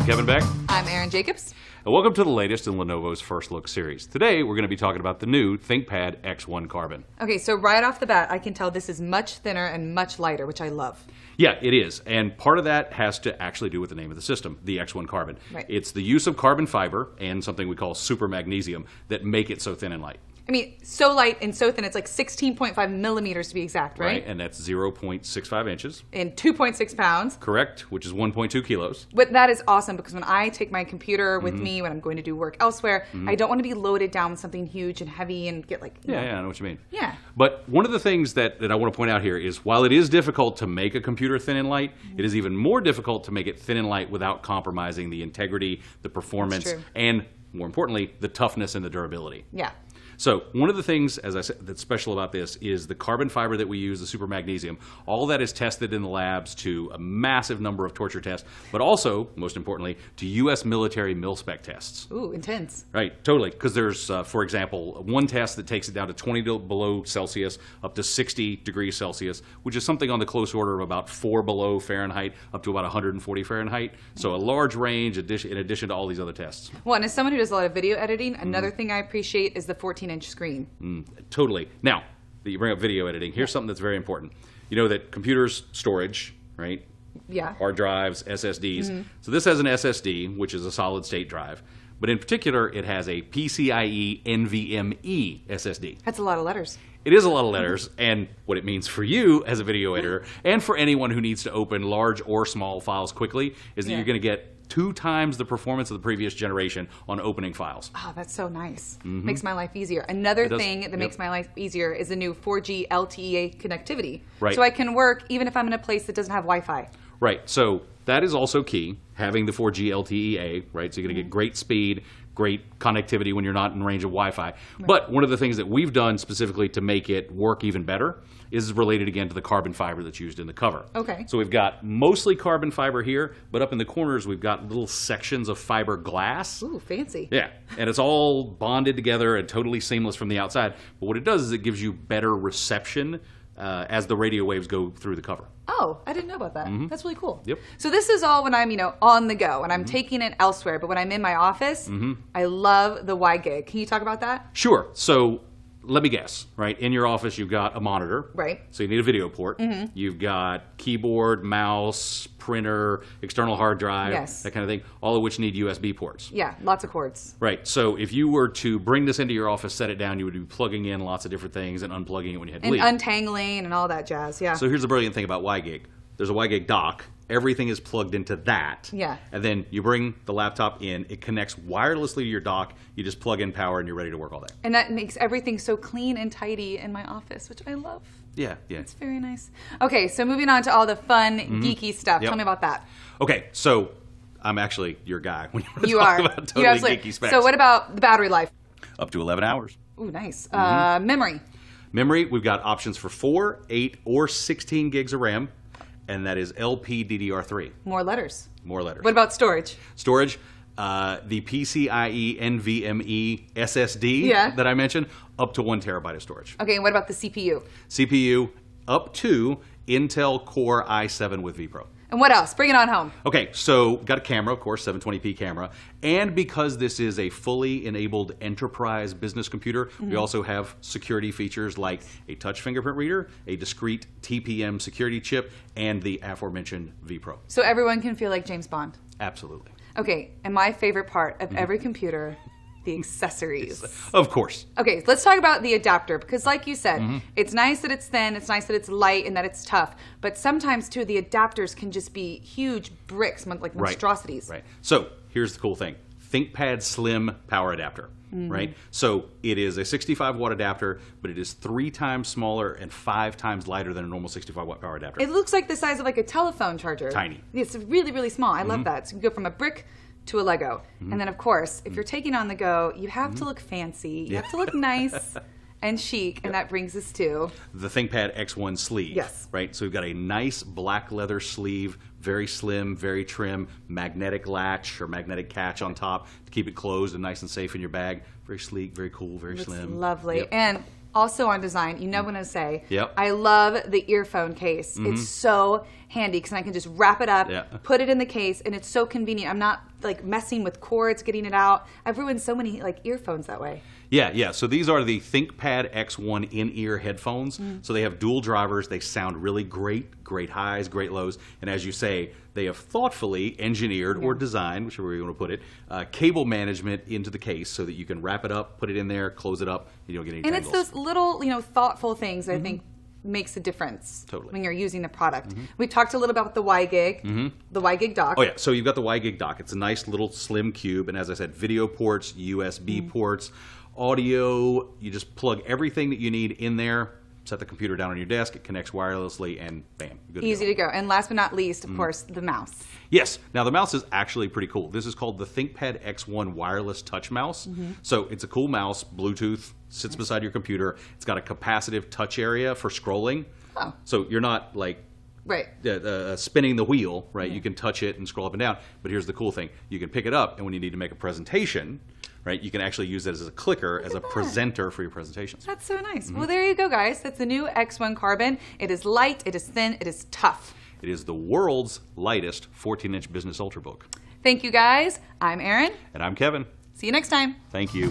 Kevin Beck. I'm Erin Jacobs. And welcome to the latest in Lenovo's First Look series. Today, we're going to be talking about the new ThinkPad X1 Carbon. Okay, so right off the bat, I can tell this is much thinner and much lighter, which I love. Yeah, it is. And part of that has to actually do with the name of the system, the X1 Carbon. Right. It's the use of carbon fiber and something we call super magnesium that make it so thin and light. I mean, so light and so thin, it's like 16.5 millimeters to be exact, right? And that's 0.65 inches. And 2.6 pounds. Correct, which is 1.2 kilos. But that is awesome because when I take my computer with me when I'm going to do work elsewhere, I don't want to be loaded down with something huge and heavy and get like... Yeah, I know what you mean. Yeah. But one of the things that I want to point out here is while it is difficult to make a computer thin and light, it is even more difficult to make it thin and light without compromising the integrity, the performance, and more importantly, the toughness and the durability. Yeah. So one of the things, as I said, that's special about this is the carbon fiber that we use, the super magnesium. All that is tested in the labs to a massive number of torture tests, but also, most importantly, to U.S. military mil-spec tests. Ooh, intense. Right, totally. Because there's, for example, one test that takes it down to 20 below Celsius, up to 60 degrees Celsius, which is something on the close order of about 4 below Fahrenheit, up to about 140 Fahrenheit. So a large range in addition to all these other tests. Well, and as someone who does a lot of video editing, another thing I appreciate is the 14-inch screen. Totally. Now, that you bring up video editing, here's something that's very important. You know that computers storage, right? Yeah. Hard drives, SSDs. So this has an SSD, which is a solid state drive. But in particular, it has a PCIe NVMe SSD. That's a lot of letters. It is a lot of letters, and what it means for you as a video editor, and for anyone who needs to open large or small files quickly, is that you're going to get 2 times the performance of the previous generation on opening files. Oh, that's so nice. Makes my life easier. Another thing that makes my life easier is the new 4G LTE connectivity. Right. So I can work even if I'm in a place that doesn't have Wi-Fi. Right. So that is also key, having the 4G LTE, right? So you're going to get great speed, great connectivity when you're not in range of Wi-Fi. Right. But one of the things that we've done specifically to make it work even better is related again to the carbon fiber that's used in the cover. Okay. So we've got mostly carbon fiber here, but up in the corners we've got little sections of fiberglass. Ooh, fancy. Yeah, and it's all bonded together and totally seamless from the outside. But what it does is it gives you better reception as the radio waves go through the cover. Oh, I didn't know about that. That's really cool. Yep. So this is all when I'm, on the go and I'm taking it elsewhere. But when I'm in my office, I love the Y-Gig. Can you talk about that? Sure. So let me guess, right? In your office, you've got a monitor. Right. So you need a video port. You've got keyboard, mouse, printer, external hard drive, that kind of thing, all of which need USB ports. Yeah, lots of cords. Right. So if you were to bring this into your office, set it down, you would be plugging in lots of different things and unplugging it when you had to leave. And untangling and all that jazz, yeah. So here's the brilliant thing about Y-Gig. There's a Y-Gig dock. Everything is plugged into that. Yeah. And then you bring the laptop in. It connects wirelessly to your dock. You just plug in power and you're ready to work all day. And that makes everything so clean and tidy in my office, which I love. Yeah. It's very nice. Okay, so moving on to all the fun, geeky stuff. Tell me about that. Okay, so I'm actually your guy when you talk are about totally geeky specs. So what about the battery life? Up to 11 hours. Ooh, nice. Memory. Memory, we've got options for 4, 8, or 16 gigs of RAM. And that is LPDDR3. More letters. More letters. What about storage? Storage, the PCIe NVMe SSD that I mentioned, up to 1 terabyte of storage. Okay, and what about the CPU? CPU, up to Intel Core i7 with vPro. And what else? Bring it on home. Okay, so got a camera, of course, 720p camera. And because this is a fully enabled enterprise business computer, we also have security features like a touch fingerprint reader, a discrete TPM security chip, and the aforementioned vPro. So everyone can feel like James Bond. Absolutely. Okay, and my favorite part of every computer, the accessories. Of course. Okay, let's talk about the adapter because like you said, it's nice that it's thin, it's nice that it's light and that it's tough, but sometimes too the adapters can just be huge bricks, like monstrosities. Right. So here's the cool thing. ThinkPad Slim power adapter, right? So it is a 65 watt adapter, but it is 3 times smaller and 5 times lighter than a normal 65 watt power adapter. It looks like the size of like a telephone charger. Tiny. It's really, really small. I love that. So you go from a brick to a Lego. And then, of course, if you're taking on the go, you have to look fancy. You have to look nice and chic, and that brings us to the ThinkPad X1 sleeve. Yes. Right? So we've got a nice black leather sleeve, very slim, very trim, magnetic latch or magnetic catch on top to keep it closed and nice and safe in your bag. Very sleek, very cool, very slim. Lovely. And also on design, you know what I'm going to say. Yep. I love the earphone case. It's so handy because I can just wrap it up, put it in the case, and it's so convenient. I'm not like messing with cords, getting it out. I've ruined so many like earphones that way. Yeah. So these are the ThinkPad X1 in-ear headphones. So they have dual drivers. They sound really great highs, great lows. And as you say, they have thoughtfully engineered or designed, whichever way you want to put it, cable management into the case so that you can wrap it up, put it in there, close it up, and you don't get any And tangles. it's those little, thoughtful things I think makes a difference when you're using the product. We talked a little about the Y-Gig, the Y-Gig dock. Oh yeah, so you've got the Y-Gig dock. It's a nice little slim cube, and as I said, video ports, USB ports, audio. You just plug everything that you need in there, set the computer down on your desk, it connects wirelessly, and bam, you're good Easy to go. And last but not least, of course, the mouse. Yes. Now, the mouse is actually pretty cool. This is called the ThinkPad X1 wireless touch mouse. So it's a cool mouse, Bluetooth, sits beside your computer. It's got a capacitive touch area for scrolling. Oh. So you're not like Right. spinning the wheel, right? You can touch it and scroll up and down. But here's the cool thing. You can pick it up, and when you need to make a presentation, right, you can actually use it as a clicker, as a presenter for your presentations. That's so nice. Well, there you go, guys. That's the new X1 Carbon. It is light, it is thin, it is tough. It is the world's lightest 14-inch business ultrabook. Thank you, guys. I'm Erin. And I'm Kevin. See you next time. Thank you.